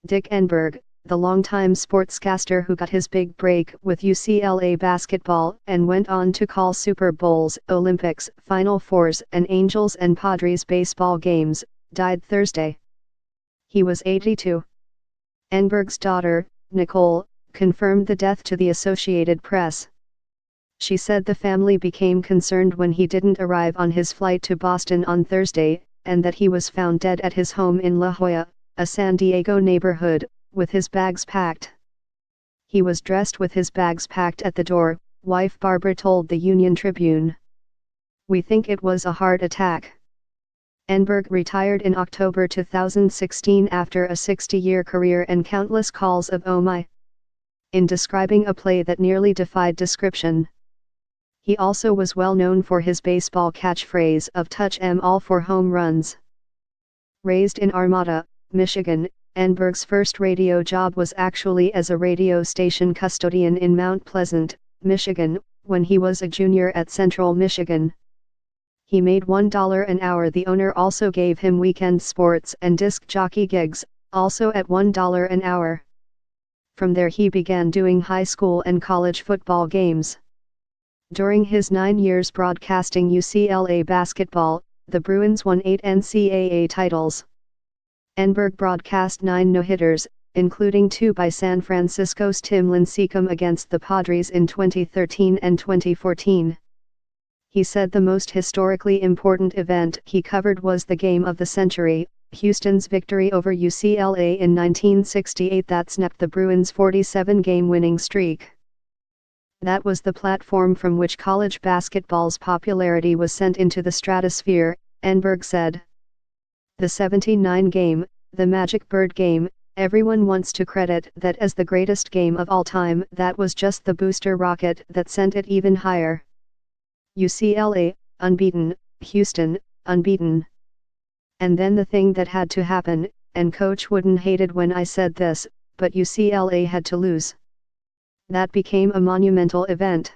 Dick Enberg, the longtime sportscaster who got his big break with UCLA basketball and went on to call Super Bowls, Olympics, Final Fours and Angels and Padres baseball games, died Thursday. He was 82. Enberg's daughter, Nicole, confirmed the death to the Associated Press. She said the family became concerned when he didn't arrive on his flight to Boston on Thursday, and that he was found dead at his home in La Jolla, a San Diego neighborhood, with his bags packed. He was dressed with his bags packed at the door, wife Barbara told the Union Tribune. "We think it was a heart attack." Enberg retired in October 2016 after a 60-year career and countless calls of "oh my" in describing a play that nearly defied description. He also was well known for his baseball catchphrase of "touch 'em all for home runs." Raised in Armada, Michigan, Enberg's first radio job was actually as a radio station custodian in Mount Pleasant, Michigan, when he was a junior at Central Michigan. He made $1 an hour. The owner also gave him weekend sports and disc jockey gigs, also at $1 an hour. From there he began doing high school and college football games. During his 9 years broadcasting UCLA basketball, the Bruins won 8 NCAA titles. Enberg broadcast 9 no-hitters, including 2 by San Francisco's Tim Lincecum against the Padres in 2013 and 2014. He said the most historically important event he covered was the game of the century, Houston's victory over UCLA in 1968 that snapped the Bruins' 47-game winning streak. That was the platform from which college basketball's popularity was sent into the stratosphere, Enberg said. The 79 game, the Magic Bird game, everyone wants to credit that as the greatest game of all time. That was just the booster rocket that sent it even higher. UCLA, unbeaten, Houston, unbeaten. And then the thing that had to happen, and Coach Wooden hated when I said this, but UCLA had to lose. That became a monumental event.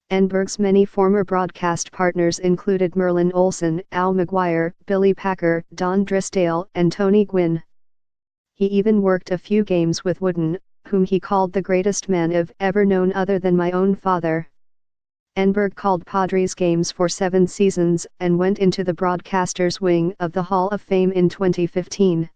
Enberg's many former broadcast partners included Merlin Olsen, Al McGuire, Billy Packer, Don Drysdale, and Tony Gwynn. He even worked a few games with Wooden, whom he called the greatest man I've ever known other than my own father. Enberg called Padres games for 7 seasons and went into the broadcasters' wing of the Hall of Fame in 2015.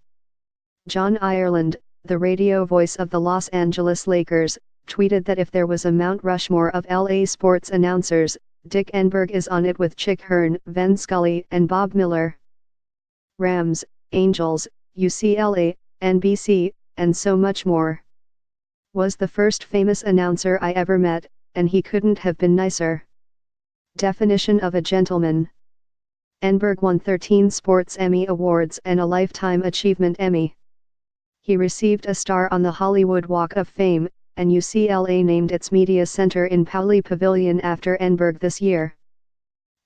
John Ireland, the radio voice of the Los Angeles Lakers, tweeted that if there was a Mount Rushmore of LA sports announcers, Dick Enberg is on it with Chick Hearn, Vin Scully, and Bob Miller. Rams, Angels, UCLA, NBC, and so much more. Was the first famous announcer I ever met, and he couldn't have been nicer. Definition of a gentleman. Enberg won 13 Sports Emmy Awards and a Lifetime Achievement Emmy. He received a star on the Hollywood Walk of Fame, and UCLA named its media center in Pauley Pavilion after Enberg this year.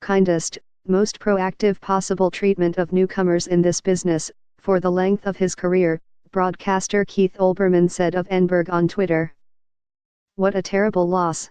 Kindest, most proactive possible treatment of newcomers in this business, for the length of his career, broadcaster Keith Olbermann said of Enberg on Twitter. What a terrible loss.